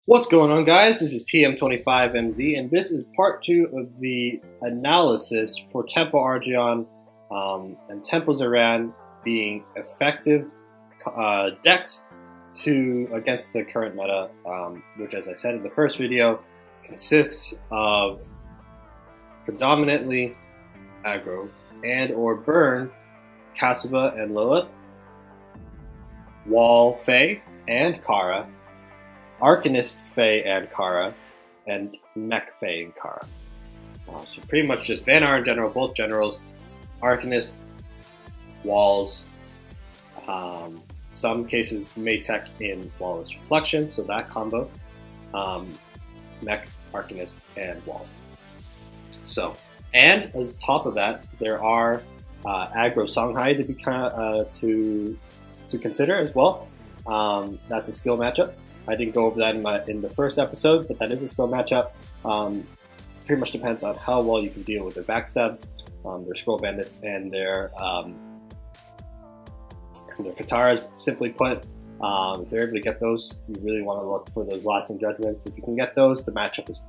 What's going on, guys? This is TM25MD, and this is part 2 of the analysis for Tempo Argeon and Tempo Ziran being effective decks against the current meta, which, as I said in the first video, consists of predominantly aggro and or burn Kasuba and Lilith, Wall Fae and Kara, Arcanist, Fae, and Kara, and Mech, Fae, and Kara. So pretty much just Vanar in general, both generals, Arcanist, Walls, some cases Maytech in Flawless Reflection, so that combo, Mech, Arcanist, and Walls. So, and as top of that, there are aggro Songhai to be to consider as well. That's a skill matchup. I didn't go over that in the first episode, but that is a skill matchup. Pretty much depends on how well you can deal with their backstabs, their scroll bandits, and their kataras. Simply put, if they're able to get those, you really want to look for those lasting judgments. If you can get those, the matchup is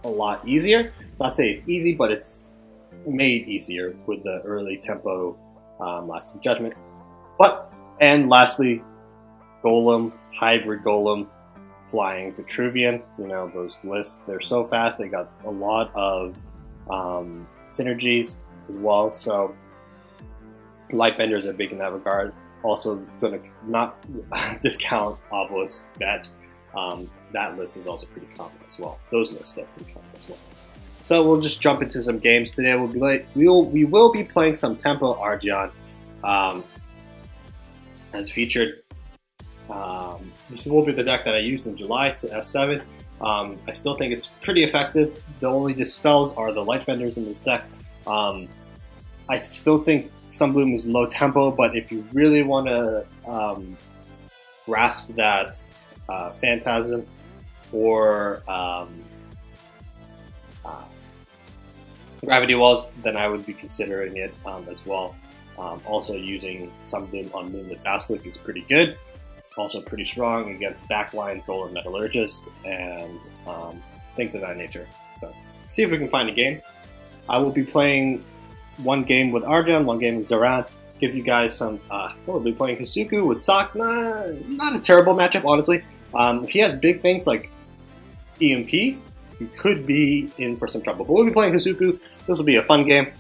a lot easier. Not say it's easy, but it's made easier with the early tempo lasting judgment. And lastly, Golem, Hybrid Golem, Flying Vitruvian. You know, those lists, they're so fast, they got a lot of synergies as well. So Lightbenders are big in that regard. Also going to not discount Obelisk, that list is also pretty common as well. Those lists are pretty common as well. So we'll just jump into some games today. We will be playing some Tempo Argeon as featured. This will be the deck that I used in July to S7. I still think it's pretty effective. The only dispels are the Lightbenders in this deck. I still think Sunbloom is low tempo, but if you really want to grasp that Phantasm or Gravity Walls, then I would be considering it as well. Also using Sunbloom on Moonlit Basilisk is pretty good. Also pretty strong against backline, Golem Metallurgist, and things of that nature. So, see if we can find a game. I will be playing one game with Argeon, one game with Ziran. Give you guys some. We'll be playing Hisuku with Sok. Not a terrible matchup, honestly. If he has big things like EMP, he could be in for some trouble. But we'll be playing Hisuku. This will be a fun game.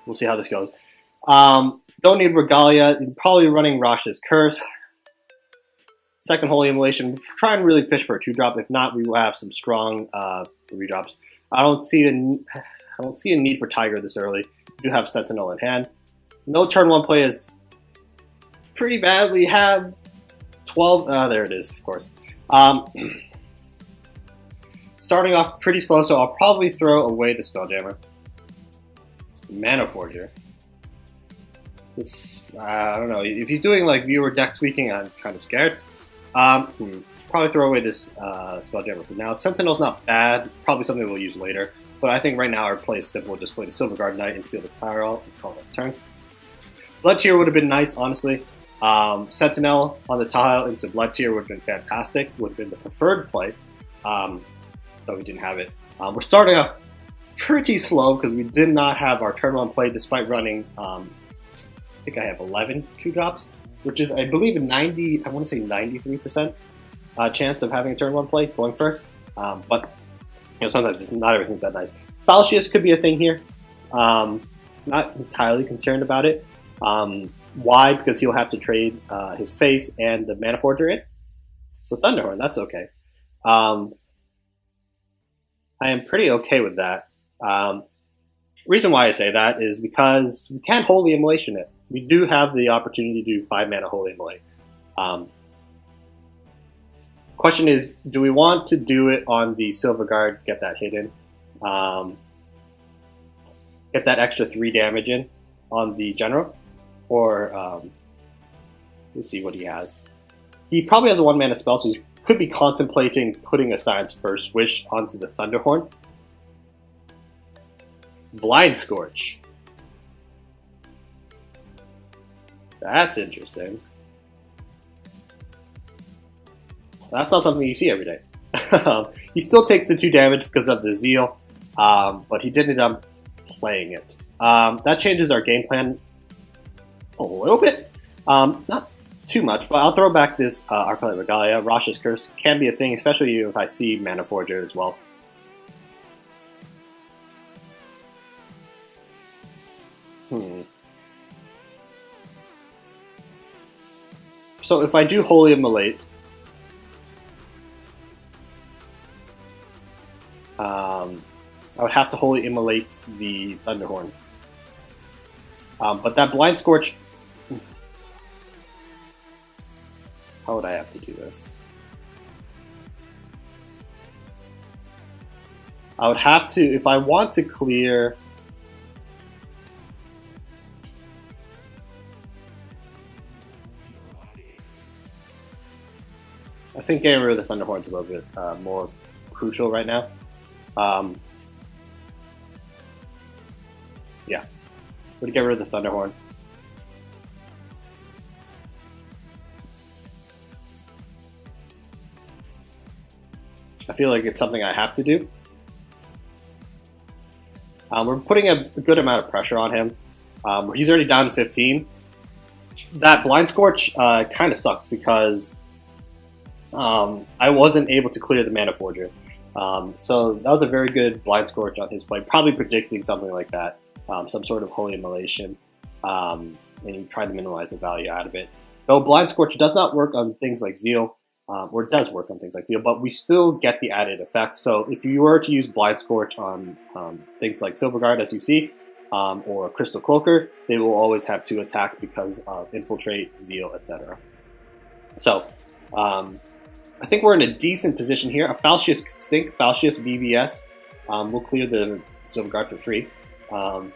We'll see how this goes. Don't need Regalia. You're probably running Rash's Curse. Second Holy Immolation. Try and really fish for a 2-drop. If not, we will have some strong 3-drops. I don't see a need for Tiger this early. We do have Sentinel in hand. No turn 1 play is pretty bad. We have 12. There it is, of course. Starting off pretty slow, so I'll probably throw away the Spelljammer. Mana Forger. I don't know. If he's doing like viewer deck tweaking, I'm kind of scared. Probably throw away this Spelljammer for now. Sentinel's not bad. Probably something we'll use later. But I think right now our play is simple. Just play the Silverguard Knight and steal the Tyrell and call it a turn. Blood Tier would have been nice, honestly. Sentinel on the tile into Blood Tier would have been fantastic. Would have been the preferred play. But we didn't have it. We're starting off pretty slow because we did not have our turn 1 play despite running, I think I have 11 2-drops, which is, I believe, a 93% chance of having a turn 1 play going first. But you know, sometimes not everything's that nice. Falchius could be a thing here. Not entirely concerned about it. Why? Because he'll have to trade his face and the Mana Forger in. So Thunderhorn, that's okay. I am pretty okay with that. Reason why I say that is because we can't Holy Immolation it. We do have the opportunity to do 5-mana Holy Immolate. Question is, do we want to do it on the Silverguard, get that hit in, get that extra 3 damage in on the General, or let's see what he has. He probably has a 1-mana spell, so he could be contemplating putting a Science First Wish onto the Thunderhorn. Blind Scorch. That's interesting. That's not something you see every day. He still takes the 2 damage because of the Zeal, but he did end up playing it. That changes our game plan a little bit. Not too much, but I'll throw back this Arclight Regalia. Rasha's Curse can be a thing, especially if I see Mana Forger as well. So if I do Holy Immolate, I would have to Holy Immolate the Thunderhorn. But that Blind Scorch... How would I have to do this? I would have to, if I want to clear... I think getting rid of the Thunderhorn is a little bit more crucial right now. Yeah, we're gonna get rid of the Thunderhorn. I feel like it's something I have to do. We're putting a good amount of pressure on him. He's already down to 15. That Blind Scorch kind of sucked because I wasn't able to clear the Mana Forger. So that was a very good Blind Scorch on his play, probably predicting something like that, some sort of Holy Immolation, and he tried to minimize the value out of it. Though Blind Scorch does not work on things like Zeal, or it does work on things like Zeal, but we still get the added effect. So if you were to use Blind Scorch on things like Silverguard, as you see, or Crystal Cloaker, they will always have 2 attack because of Infiltrate, Zeal, etc. So, I think we're in a decent position here. A Falchius could stink. Falchius BBS will clear the Silverguard for free. But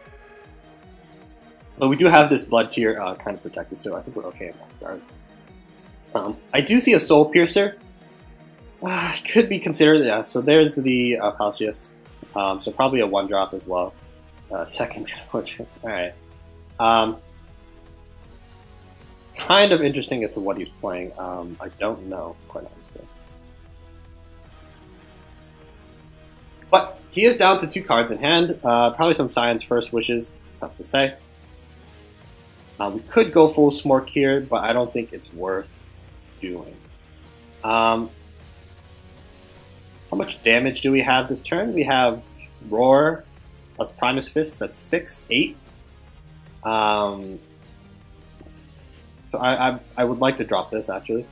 we do have this Blood Tier kind of protected, so I think we're okay in that regard. I do see a Soul Piercer. Could be considered, yeah. So there's the Falchius. So probably a 1-drop as well. Second portrait. Alright. Kind of interesting as to what he's playing. I don't know, quite honestly. But he is down to 2 cards in hand. Probably some Science First Wishes. Tough to say. We could go full Smork here, but I don't think it's worth doing. How much damage do we have this turn? We have Roar plus Primus Fist. That's 6, 8. So I would like to drop this, actually.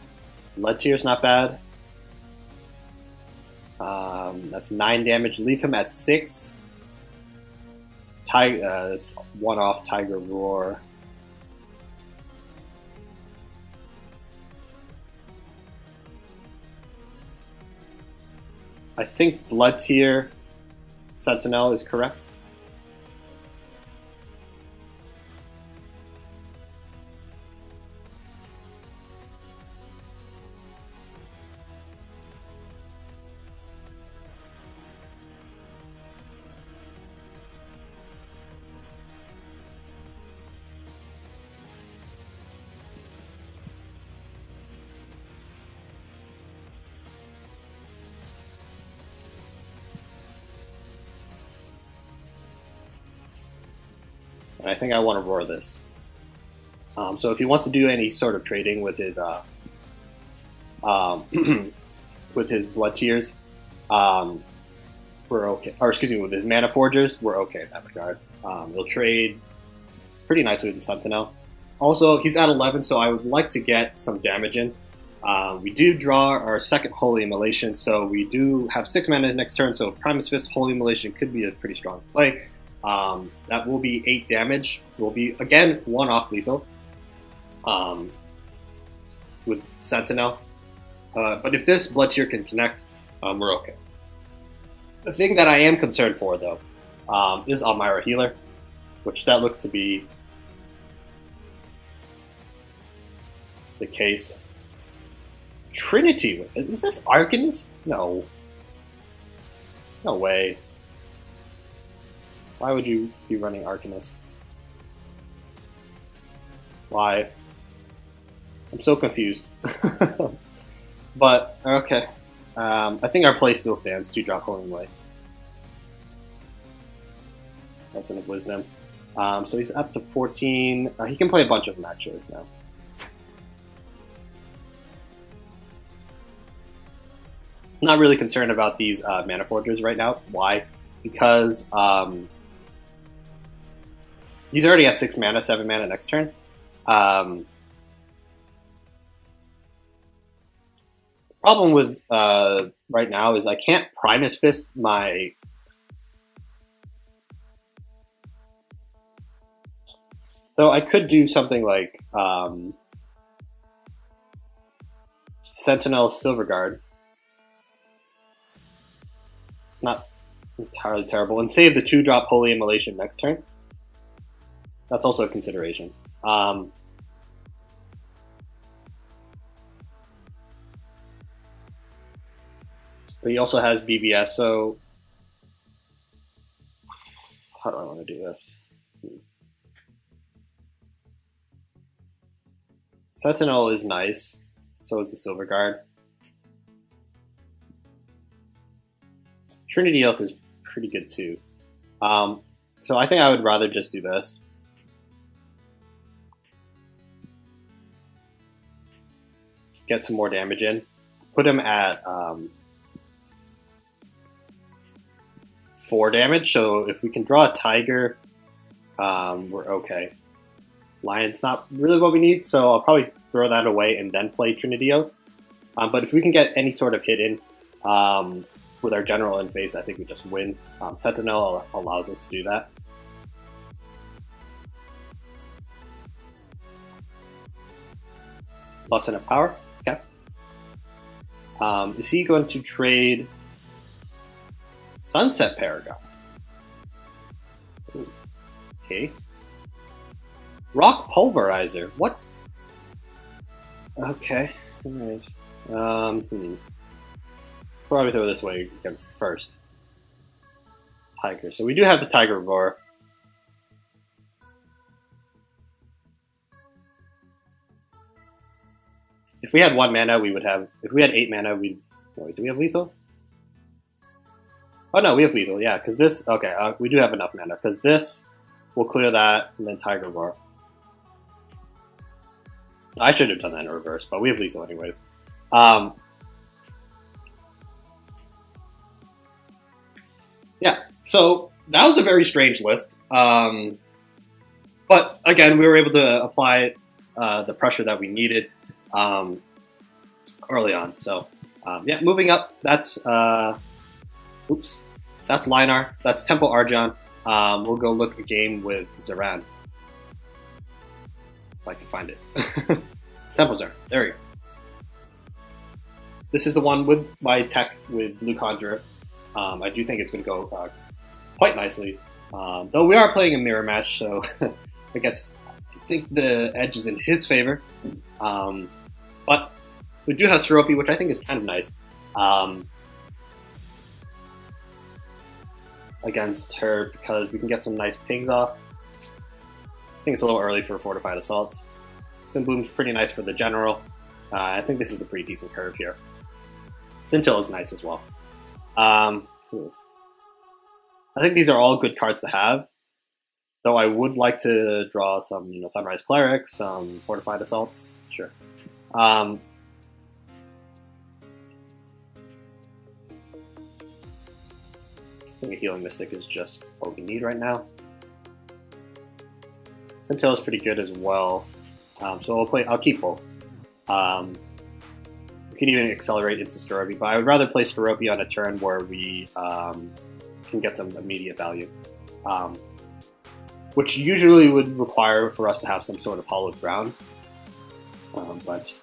Lead Tier's not bad. That's 9 damage. Leave him at 6. It's 1 off Tiger Roar. I think Blood Tier Sentinel is correct. And I think I want to roar this. So if he wants to do any sort of trading with his with his Blood Tiers, we're okay. Or excuse me, with his Mana Forgers, we're okay in that regard. He'll trade pretty nicely with the Sentinel. Also, he's at 11, so I would like to get some damage in. We do draw our second Holy Immolation, so we do have 6 mana next turn, so Primus Fist Holy Immolation could be a pretty strong play. That will be 8 damage. Will be, again, 1 off lethal with Sentinel. But if this Blood Tier can connect, we're okay. The thing that I am concerned for, though, is Almira Healer, which that looks to be the case. Trinity, is this Arcanist? No. No way. Why would you be running Arcanist? Why? I'm so confused. But okay, I think our play still stands. 2-drop Holy Light. Lesson of Wisdom. So he's up to 14. He can play a bunch of them actually now. Not really concerned about these mana forgers right now. Why? Because he's already at 6 mana, 7 mana next turn. Problem with right now is I can't Primus Fist my. Though I could do something like Sentinel Silverguard. It's not entirely terrible. And save the 2-drop Holy Immolation next turn. That's also a consideration. But he also has BBS, so how do I want to do this? Sentinel is nice, so is the Silverguard. Trinity Oath is pretty good too. So I think I would rather just do this. Get some more damage in. Put him at 4 damage, so if we can draw a Tiger, we're okay. Lion's not really what we need, so I'll probably throw that away and then play Trinity Oath. But if we can get any sort of hit in with our general in face, I think we just win. Sentinel allows us to do that. Lesson of Power. Okay. Is he going to trade Sunset Paragon? Ooh. Okay. Rock Pulverizer. What? Okay. Alright. Probably throw this way again first. Tiger. So we do have the Tiger Roar. If we had 1 mana, we would have. If we had 8 mana, we'd. Wait, do we have lethal? Oh no, we have lethal. Yeah, because this. Okay, we do have enough mana because this will clear that and then Tiger Roar. I should have done that in reverse, but we have lethal anyways. Yeah, so that was a very strange list. But again, we were able to apply the pressure that we needed early on. So yeah, moving up, that's oops, that's Lyonar, that's Temple Argeon. We'll go look a game with Ziran. If I can find it. Temple Ziran, there we go. This is the one with my tech with Blue Conjurer. I do think it's going to go quite nicely. Though we are playing a mirror match, so I guess I think the edge is in his favor. But we do have Seropi, which I think is kind of nice. Against her because we can get some nice pings off. I think it's a little early for a Fortified Assault. Sinbloom's pretty nice for the general. I think this is a pretty decent curve here. Scintilla is nice as well. I think these are all good cards to have. Though I would like to draw some, Sunrise Clerics, some Fortified Assaults. Sure. I think a Healing Mystic is just what we need right now. Scintilla is pretty good as well. So I'll keep both. We can even accelerate into Steropi, but I would rather play Steropi on a turn where we can get some immediate value. Which usually would require for us to have some sort of hollowed ground. But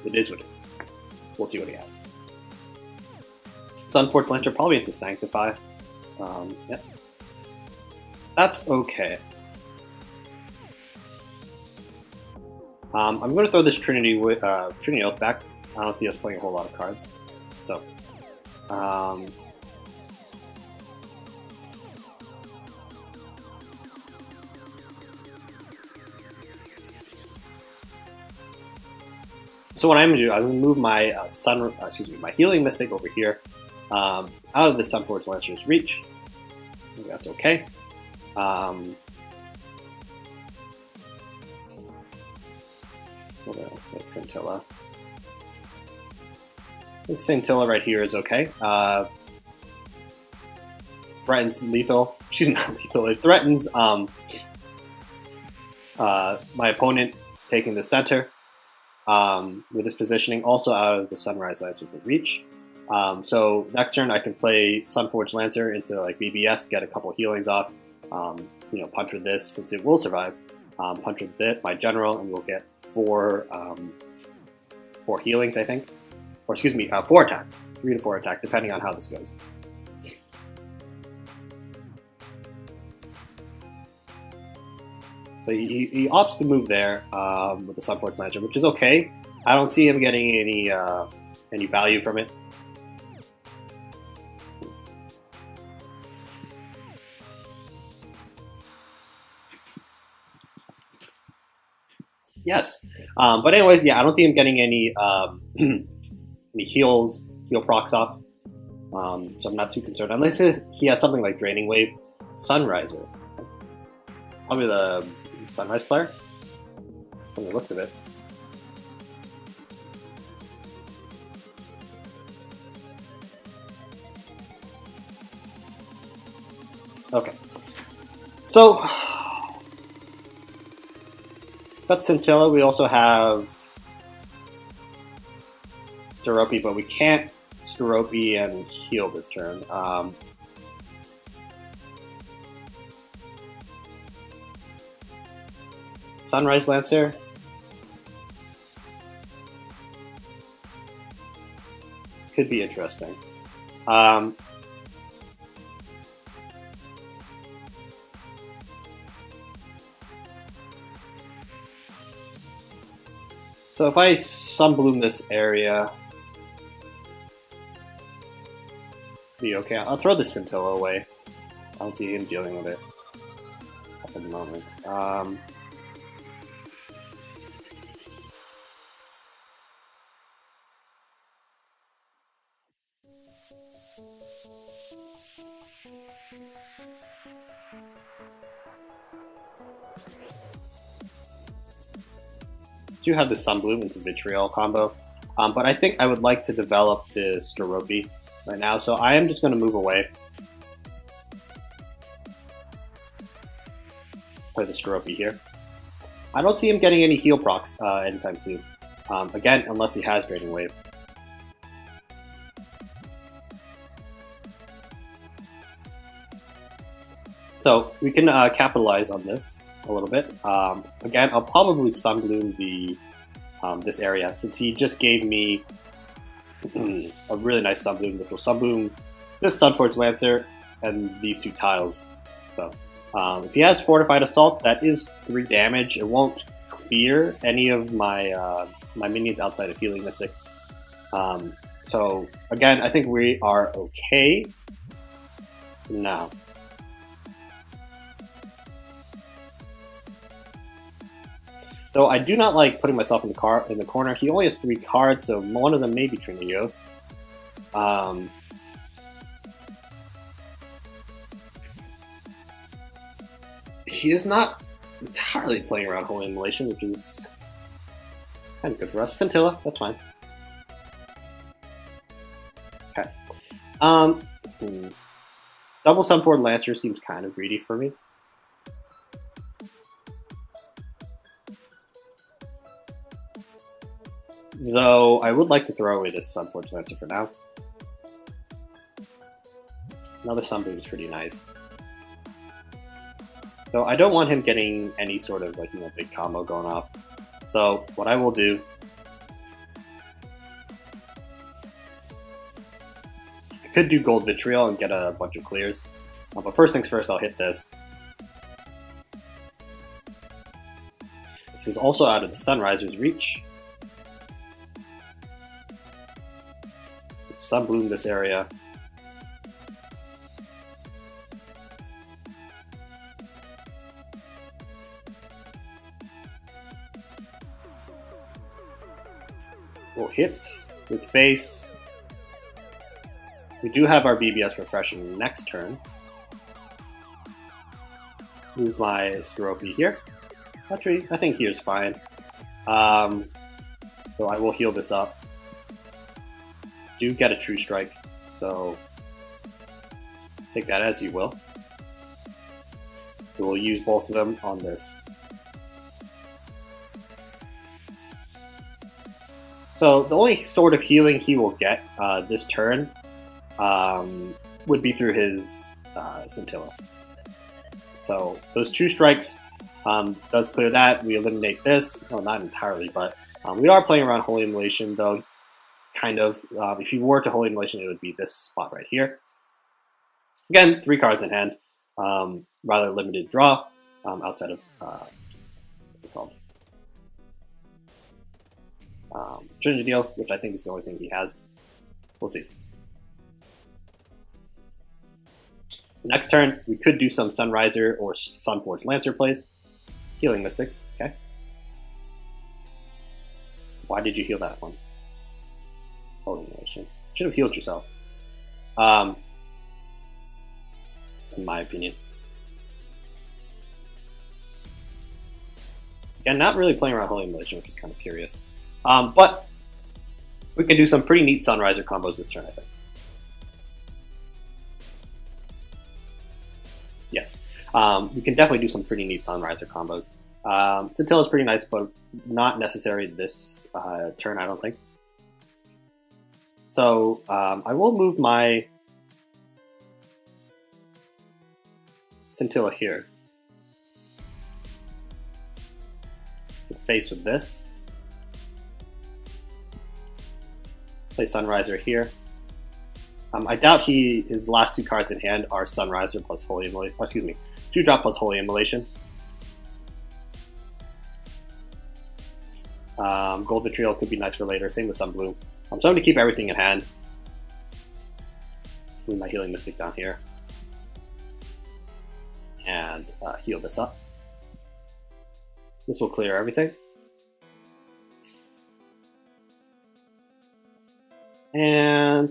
it is what it is. We'll see what he has. Sunforged Lyncher, probably into Sanctify. Yeah. That's okay. I'm going to throw this Trinity Oath back. I don't see us playing a whole lot of cards. So, So what I'm gonna do, I'm gonna move my my Healing Mystic over here, out of the Sunforged Lancer's reach. I think that's okay. Scintilla. I think Scintilla right here is okay. Threatens lethal. She's not lethal. It threatens my opponent taking the center with this positioning, also out of the Sunrise Lancer's reach. So next turn I can play Sunforged Lancer into like BBS, get a couple healings off. Punch with this since it will survive. Punch with it, my general, and we'll get four healings, I think. Or excuse me, 4 attack. 3 to 4 attack, depending on how this goes. So he opts to move there with the Sunforged Lancer, which is okay. I don't see him getting any value from it. Yes, but anyways, yeah, I don't see him getting any any heal procs off. So I'm not too concerned unless he has something like Draining Wave, Sunriser. Probably the Sunrise player, from the looks of it. Okay, so that's Scintilla. We also have Steropi, but we can't Steropi and heal this turn. Sunrise Lancer. Could be interesting. So if I Sunbloom this area, be okay. I'll throw the Scintilla away. I don't see him dealing with it at the moment. Do have the Sunbloom into Vitriol combo, but I think I would like to develop the Steropi right now, so I am just going to move away. Play the Steropi here. I don't see him getting any heal procs anytime soon. Again, unless he has Draining Wave. So we can capitalize on this a little bit. Again, I'll probably Sunbloom this area since he just gave me a really nice Sunbloom, which will Sunbloom this Sunforged Lancer and these 2 tiles. So if he has Fortified Assault, that is 3 damage. It won't clear any of my my minions outside of Healing Mystic. So again, I think we are okay now. Though I do not like putting myself in the corner. He only has 3 cards, so one of them may be Trinity Oath. He is not entirely playing around Holy Immolation, which is kind of good for us. Scintilla, that's fine. Okay. Double Sunforged Lancer seems kind of greedy for me. Though I would like to throw away this Sunforged Lancer for now. Another Sunbloom is pretty nice. Though I don't want him getting any sort of big combo going off. So what I will do, I could do Gold Vitriol and get a bunch of clears. But first things first, I'll hit this. This is also out of the Sunriser's reach. Sunbloom this area. hit with face. We do have our BBS refreshing next turn. Move my Steropi here. Actually, I think here's fine. So I will heal this up. Do get a True Strike, so take that as you will. We will use both of them on this. So the only sort of healing he will get this turn would be through his Scintilla. So those True Strikes does clear that. We eliminate this. No, not entirely, but we are playing around Holy Immolation, though, kind of. If you were to Holy Immolation, it would be this spot right here. Again, 3 cards in hand. Rather limited draw outside of, what's it called? Trinity Deal, which I think is the only thing he has. We'll see. Next turn, we could do some Sunriser or Sunforged Lancer plays. Healing Mystic, okay. Why did you heal that one? Holy Immolation. Should have healed yourself. In my opinion. Again, not really playing around Holy Immolation, which is kind of curious. But we can do some pretty neat Sunriser combos this turn, I think. Yes. We can definitely do some pretty neat Sunriser combos. Scintilla is pretty nice, but not necessary this turn, I don't think. So I will move my Scintilla here. Face with this. Play Sunriser here. I doubt his last 2 cards in hand are Sunriser plus Holy Immolation. Oh, excuse me, 2-drop plus Holy Immolation. Gold Vitriol could be nice for later. Same with Sunbloom. So I'm going to keep everything in hand. Move my Healing Mystic down here. And heal this up. This will clear everything. And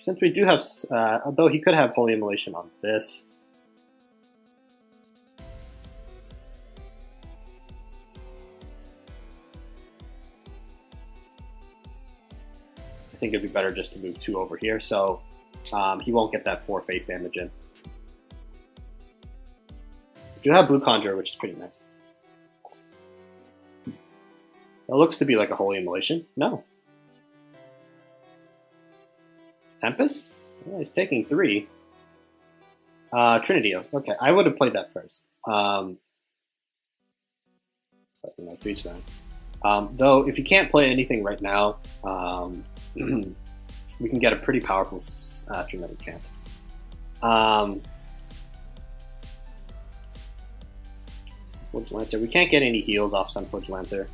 since we do have, although he could have Holy Immolation on this. I think it'd be better just to move 2 over here, so he won't get that 4 face damage in. We do have Blue Conjurer, which is pretty nice. It looks to be like a Holy Immolation. No. Tempest? Yeah, he's taking 3. Trinity. Okay, I would have played that first. But, you know, to each their own. Though, if you can't play anything right now, we can get a pretty powerful Trinity Can't. Sunforged Lancer. We can't get any heals off Sunforged Lancer.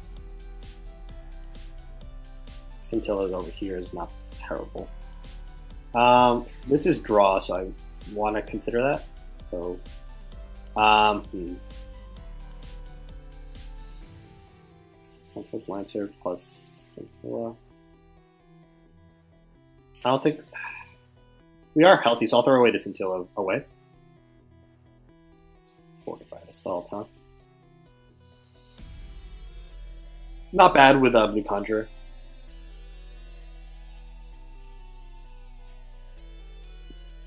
Scintilla's over here is not terrible. This is draw, so I want to consider that. So, Sunforged Lancer plus Scintilla. I don't think we are healthy, so I'll throw away the Scintilla away. Fortified Assault, huh? Not bad with Blue Conjurer.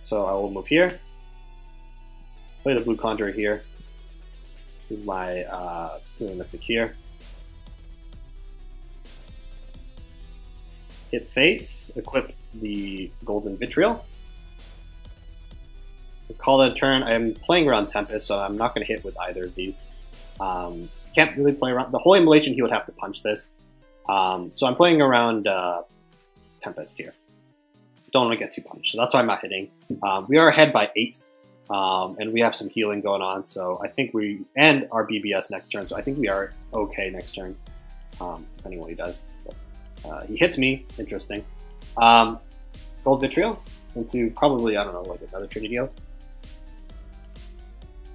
So I will move here. Play the Blue Conjurer here. Move my Healing Mystic here. Hit face. Equip the Golden Vitriol. Call that a turn. I am playing around Tempest, so I'm not going to hit with either of these. Can't really play around. The Holy Immolation, he would have to punch this. So I'm playing around Tempest here. Don't want to get too punished, so that's why I'm not hitting. We are ahead by 8, and we have some healing going on, so I think and our BBS next turn, so I think we are okay next turn, depending on what he does. So he hits me, interesting. Gold Vitriol into probably, I don't know, like another Trinity.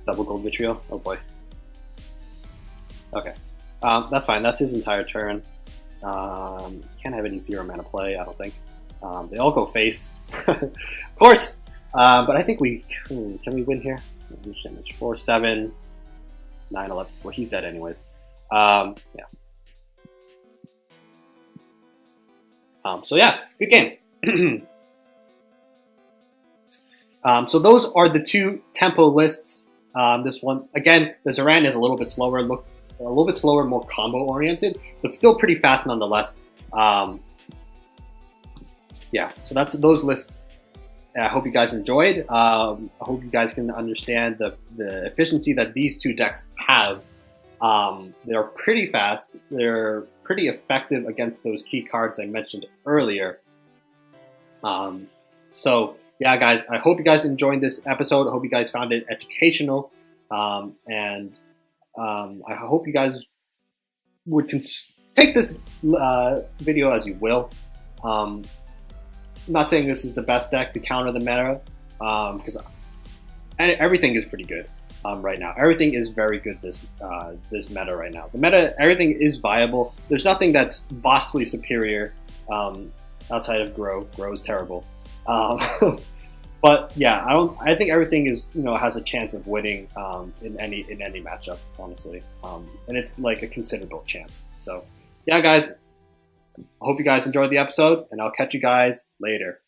Double Gold Vitriol, oh boy. Okay, that's fine, that's his entire turn. Can't have any 0 mana play, I don't think. They all go face, of course. But I think we can we win here? 4, 7, 9, 11. Well, he's dead anyways. Yeah. So yeah, good game. So those are the 2 tempo lists. This one, again, the Ziran is a little bit slower, more combo oriented, but still pretty fast nonetheless. Yeah, so that's those lists. I hope you guys enjoyed. I hope you guys can understand the efficiency that these 2 decks have. They're pretty fast. They're pretty effective against those key cards I mentioned earlier. So yeah, guys, I hope you guys enjoyed this episode. I hope you guys found it educational. And I hope you guys would take this video as you will. I'm not saying this is the best deck to counter the meta, because everything is pretty good right now. Everything is very good this meta right now. The meta, everything is viable. There's nothing that's vastly superior outside of Grow. Grow is terrible. But yeah, I think everything is has a chance of winning in any matchup, honestly, and it's like a considerable chance. So yeah, guys, I hope you guys enjoyed the episode, and I'll catch you guys later.